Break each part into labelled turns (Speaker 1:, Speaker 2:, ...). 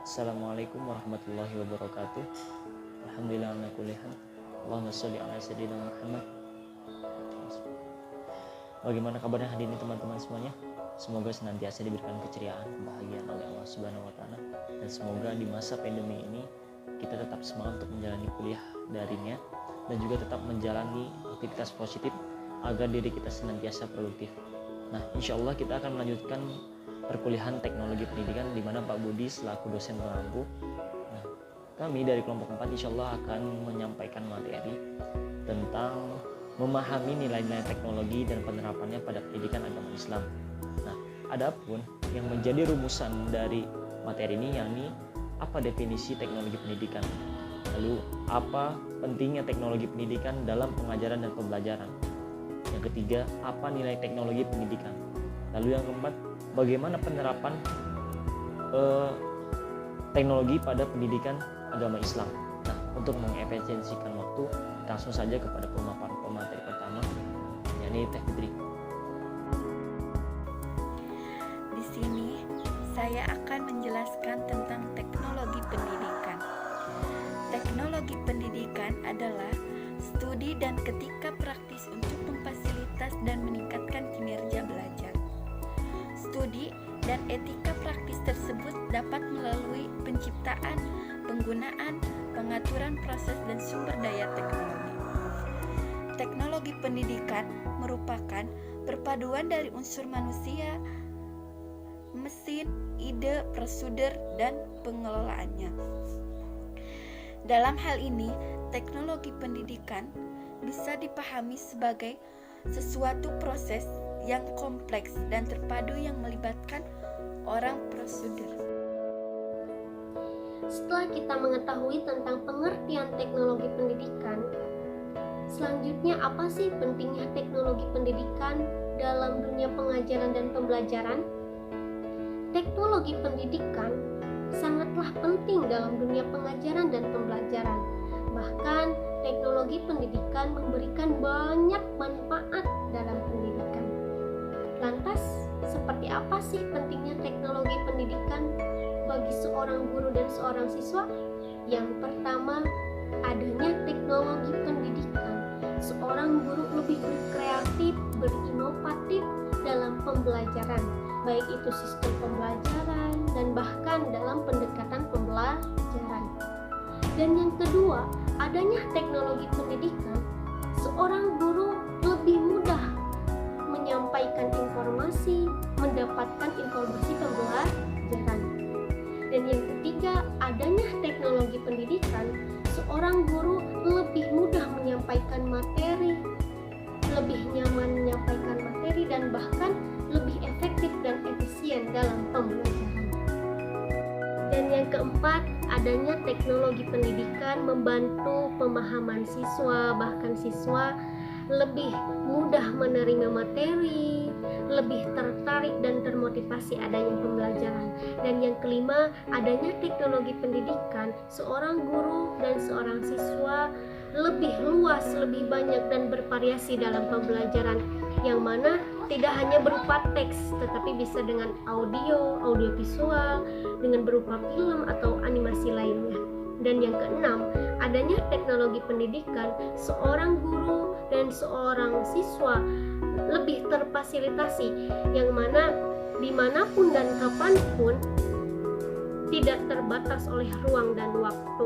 Speaker 1: Assalamualaikum warahmatullahi wabarakatuh. Alhamdulillah ala kulli hal. Allahumma sholli ala sayyidina Muhammad. Bagaimana kabarnya hari ini teman-teman semuanya? Semoga senantiasa diberikan keceriaan, kebahagiaan oleh Allah Subhanahu wa taala, dan semoga di masa pandemi ini kita tetap semangat untuk menjalani kuliah daringnya dan juga tetap menjalani aktivitas positif agar diri kita senantiasa produktif. Nah, insya Allah kita akan melanjutkan perkuliahan teknologi pendidikan di mana Pak Budi selaku dosen pengampu. Nah, kami dari kelompok 4 insya Allah akan menyampaikan materi tentang memahami nilai-nilai teknologi dan penerapannya pada pendidikan agama Islam. Nah, adapun yang menjadi rumusan dari materi ini yakni apa definisi teknologi pendidikan, lalu apa pentingnya teknologi pendidikan dalam pengajaran dan pembelajaran. Yang ketiga, apa nilai teknologi pendidikan. Lalu yang keempat, bagaimana penerapan teknologi pada pendidikan agama Islam. Nah, untuk mengefisiensikan waktu, langsung saja kepada pemaparan pemateri pertama, yakni Teh Fitri.
Speaker 2: Di sini saya akan menjelaskan tentang teknologi pendidikan. Teknologi pendidikan adalah studi dan ketika praktis untuk memfasilitas dan meningkatkan kinerja belajar. Studi dan etika praktis tersebut dapat melalui penciptaan, penggunaan, pengaturan proses dan sumber daya teknologi. Teknologi pendidikan merupakan perpaduan dari unsur manusia, mesin, ide, prosedur, dan pengelolaannya. Dalam hal ini, teknologi pendidikan bisa dipahami sebagai sesuatu proses yang kompleks dan terpadu yang melibatkan orang prosedur.
Speaker 3: Setelah kita mengetahui tentang pengertian teknologi pendidikan, selanjutnya apa sih pentingnya teknologi pendidikan dalam dunia pengajaran dan pembelajaran? Teknologi pendidikan sangatlah penting dalam dunia pengajaran dan pembelajaran. Bahkan teknologi pendidikan memberikan banyak manfaat dalam pendidikan. Lantas, seperti apa sih pentingnya teknologi pendidikan bagi seorang guru dan seorang siswa? Yang pertama, adanya teknologi pendidikan. Seorang guru lebih berkreatif, berinovatif dalam pembelajaran, baik itu sistem pembelajaran dan bahkan dalam pendekatan pembelajaran. Dan yang kedua, adanya teknologi pendidikan, seorang guru lebih mudah menyampaikan informasi, mendapatkan informasi pembelajaran. Dan yang ketiga, adanya teknologi pendidikan, seorang guru lebih mudah menyampaikan materi, lebih nyaman menyampaikan materi, dan bahkan lebih efektif dan efisien dalam pembelajaran. Dan yang keempat, adanya teknologi pendidikan membantu pemahaman siswa, bahkan siswa lebih mudah menerima materi, lebih tertarik dan termotivasi adanya pembelajaran. Dan yang kelima, adanya teknologi pendidikan, seorang guru dan seorang siswa lebih luas, lebih banyak dan bervariasi dalam pembelajaran, yang mana tidak hanya berupa teks, tetapi bisa dengan audio visual, dengan berupa film atau animasi lainnya. Dan yang keenam, adanya teknologi pendidikan, seorang guru dan seorang siswa lebih terfasilitasi, yang mana dimanapun dan kapanpun tidak terbatas oleh ruang dan waktu.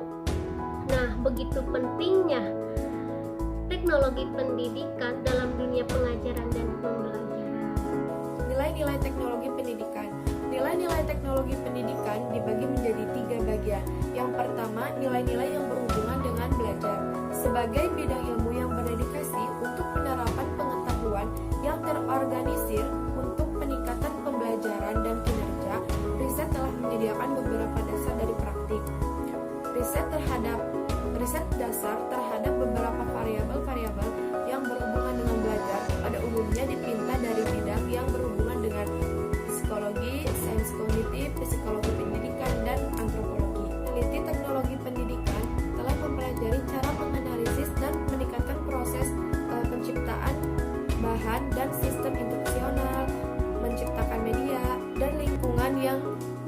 Speaker 3: Nah, begitu pentingnya teknologi pendidikan dalam dunia pengajaran dan pembelajaran.
Speaker 4: Nilai-nilai teknologi pendidikan. Nilai-nilai teknologi pendidikan dibagi menjadi 3 bagian. Yang pertama, nilai-nilai yang berhubungan dengan belajar. Sebagai bidang ilmu yang berdedikasi untuk penerapan pengetahuan yang terorganisir untuk peningkatan pembelajaran dan kinerja, riset telah menyediakan beberapa dasar dari praktik. Riset dasar terhadap beberapa variabel-variabel yang berhubungan dengan belajar pada umumnya dipinta dari bidang yang berhubungan dengan psikologi, sains kognitif, psikologi pendidikan, dan antropologi. Peneliti teknologi pendidikan telah mempelajari cara menganalisis dan meningkatkan proses penciptaan bahan dan sistem instruksional, menciptakan media dan lingkungan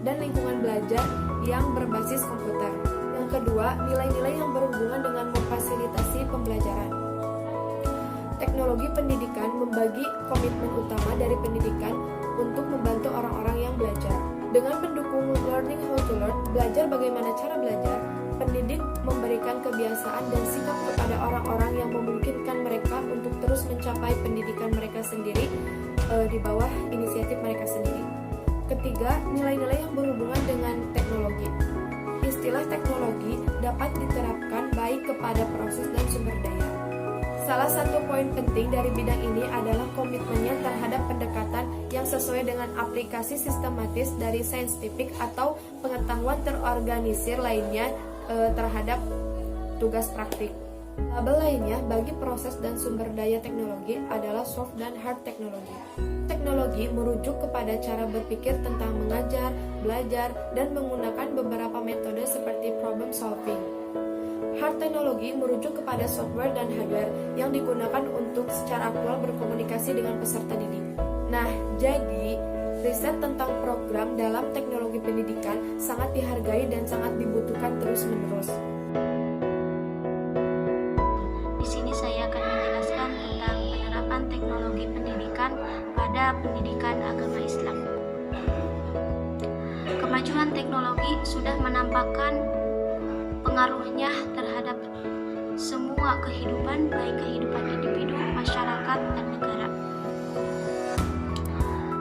Speaker 4: dan lingkungan belajar yang berbasis komputer. Yang kedua, nilai-nilai yang berhubungan dengan memfasilitasi pembelajaran. Teknologi pendidikan membagi komitmen utama dari pendidikan untuk membantu orang-orang yang belajar. Dengan mendukung learning how to learn, belajar bagaimana cara belajar, pendidik memberikan kebiasaan dan sikap kepada orang-orang yang memungkinkan mereka untuk terus mencapai pendidikan mereka sendiri di bawah inisiatif mereka sendiri. Ketiga, nilai-nilai yang berhubungan dengan teknologi. Istilah teknologi dapat diterapkan baik kepada proses dan sumber daya. Salah satu poin penting dari bidang ini adalah komitmennya terhadap pendekatan yang sesuai dengan aplikasi sistematis dari saintifik atau pengetahuan terorganisir lainnya terhadap tugas praktik. Label lainnya bagi proses dan sumber daya teknologi adalah soft dan hard teknologi. Teknologi merujuk kepada cara berpikir tentang mengajar, belajar, dan menggunakan beberapa metode seperti problem solving. Hard teknologi merujuk kepada software dan hardware yang digunakan untuk secara aktual berkomunikasi dengan peserta didik. Nah, jadi riset tentang program dalam teknologi pendidikan sangat dihargai dan sangat dibutuhkan terus-menerus.
Speaker 5: Di sini saya akan menjelaskan tentang penerapan teknologi pendidikan pada pendidikan agama Islam. Kemajuan teknologi sudah menampakkan pengaruhnya terhadap semua kehidupan, baik kehidupan individu, masyarakat, dan negara.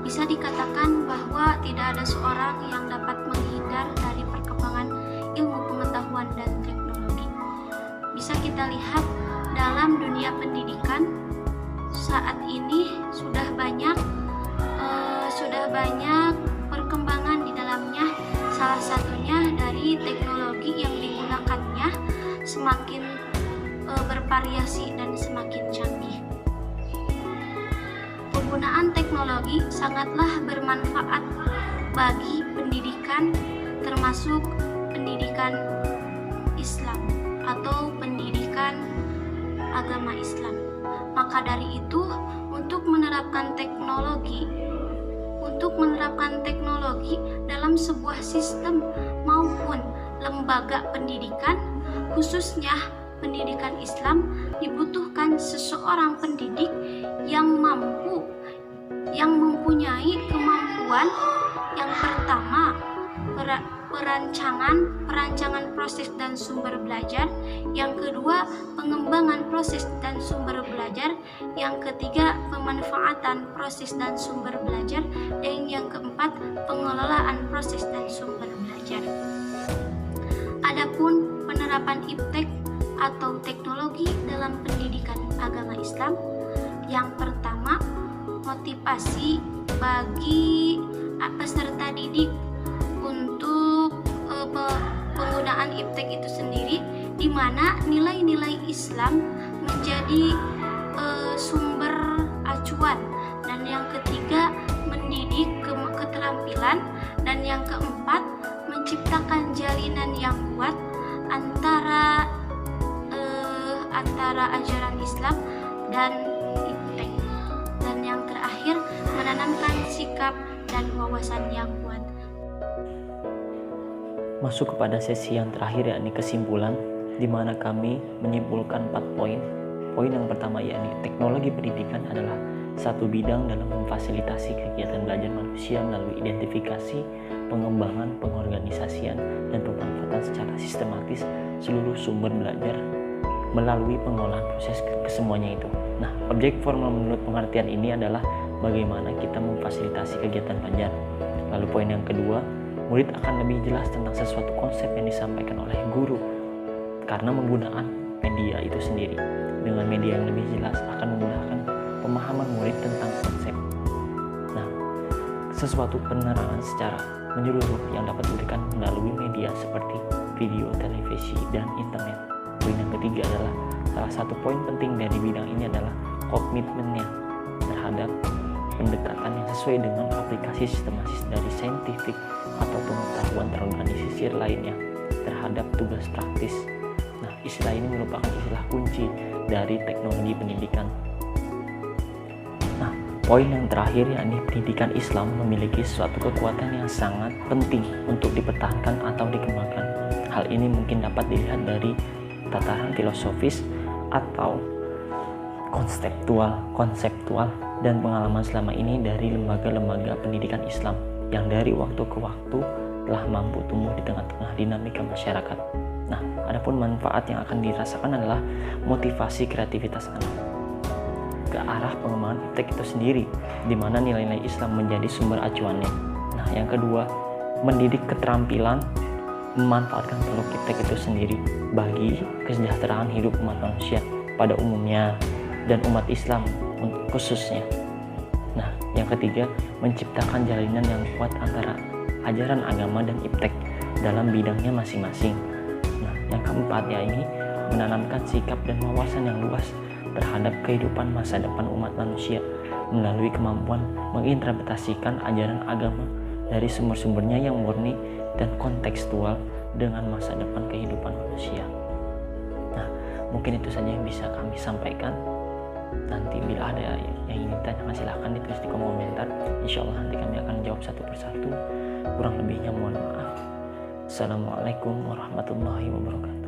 Speaker 5: Bisa dikatakan bahwa tidak ada seorang yang dapat menghindar dari perkembangan ilmu pengetahuan dan teknologi. Bisa kita lihat dalam dunia pendidikan saat ini sudah banyak perkembangan di dalamnya. Salah satunya dari teknologi yang digunakannya semakin bervariasi dan semakin canggih. Penggunaan teknologi sangatlah bermanfaat bagi pendidikan, termasuk pendidikan Islam atau pendidikan agama Islam. Maka dari itu, untuk menerapkan teknologi dalam sebuah sistem maupun lembaga pendidikan, khususnya pendidikan Islam, dibutuhkan seseorang pendidik yang mempunyai kemampuan yang pertama, perancangan proses dan sumber belajar, yang kedua pengembangan proses dan sumber belajar, yang ketiga pemanfaatan proses dan sumber belajar, dan yang keempat pengelolaan proses dan sumber belajar. Adapun penerapan iptek atau teknologi dalam pendidikan agama Islam, yang pertama motivasi bagi peserta didik untuk penggunaan iptek itu sendiri, di mana nilai-nilai Islam menjadi sumber acuan, dan yang ketiga mendidik keterampilan, dan yang keempat menciptakan jalinan yang kuat antara ajaran Islam dan iptek, dan yang terakhir menanamkan sikap dan wawasan yang kuat.
Speaker 1: Masuk kepada sesi yang terakhir, yakni kesimpulan, di mana kami menyimpulkan 4 poin. Poin yang pertama yakni teknologi pendidikan adalah satu bidang dalam memfasilitasi kegiatan belajar manusia melalui identifikasi, pengembangan, pengorganisasian, dan pemanfaatan secara sistematis seluruh sumber belajar melalui pengolahan proses kesemuanya itu. Nah, objek formal menurut pengertian ini adalah bagaimana kita memfasilitasi kegiatan belajar. Lalu poin yang kedua, murid akan lebih jelas tentang sesuatu konsep yang disampaikan oleh guru karena menggunakan media itu sendiri. Dengan media yang lebih jelas akan memudahkan pemahaman murid tentang konsep. Nah, sesuatu penerangan secara menyeluruh yang dapat diberikan melalui media seperti video, televisi, dan internet. Poin yang ketiga adalah salah satu poin penting dari bidang ini adalah komitmennya terhadap pendekatan yang sesuai dengan aplikasi sistematis dari saintifik atau pengetahuan terorganisir lainnya terhadap tugas praktis. Nah, istilah ini merupakan istilah kunci dari teknologi pendidikan. Nah, Poin yang terakhir yakni pendidikan Islam memiliki suatu kekuatan yang sangat penting untuk dipertahankan atau dikembangkan. Hal ini mungkin dapat dilihat dari tataran filosofis atau konseptual dan pengalaman selama ini dari lembaga-lembaga pendidikan Islam yang dari waktu ke waktu telah mampu tumbuh di tengah-tengah dinamika masyarakat. Nah, adapun manfaat yang akan dirasakan adalah motivasi kreativitas anak ke arah pengembangan iptek itu sendiri, di mana nilai-nilai Islam menjadi sumber acuannya. Nah, yang kedua, mendidik keterampilan memanfaatkan produk iptek itu sendiri bagi kesejahteraan hidup umat manusia pada umumnya dan umat Islam khususnya. Nah, yang ketiga, menciptakan jalinan yang kuat antara ajaran agama dan iptek dalam bidangnya masing-masing. Nah, yang keempat ini menanamkan sikap dan wawasan yang luas terhadap kehidupan masa depan umat manusia melalui kemampuan menginterpretasikan ajaran agama dari sumber-sumbernya yang murni dan kontekstual dengan masa depan kehidupan manusia. Nah, mungkin itu saja yang bisa kami sampaikan. Nanti bila ada yang ingin ditanyakan silahkan ditulis di kolom komentar. Insya Allah nanti kami akan jawab satu persatu. Kurang lebihnya mohon maaf. Assalamualaikum warahmatullahi wabarakatuh.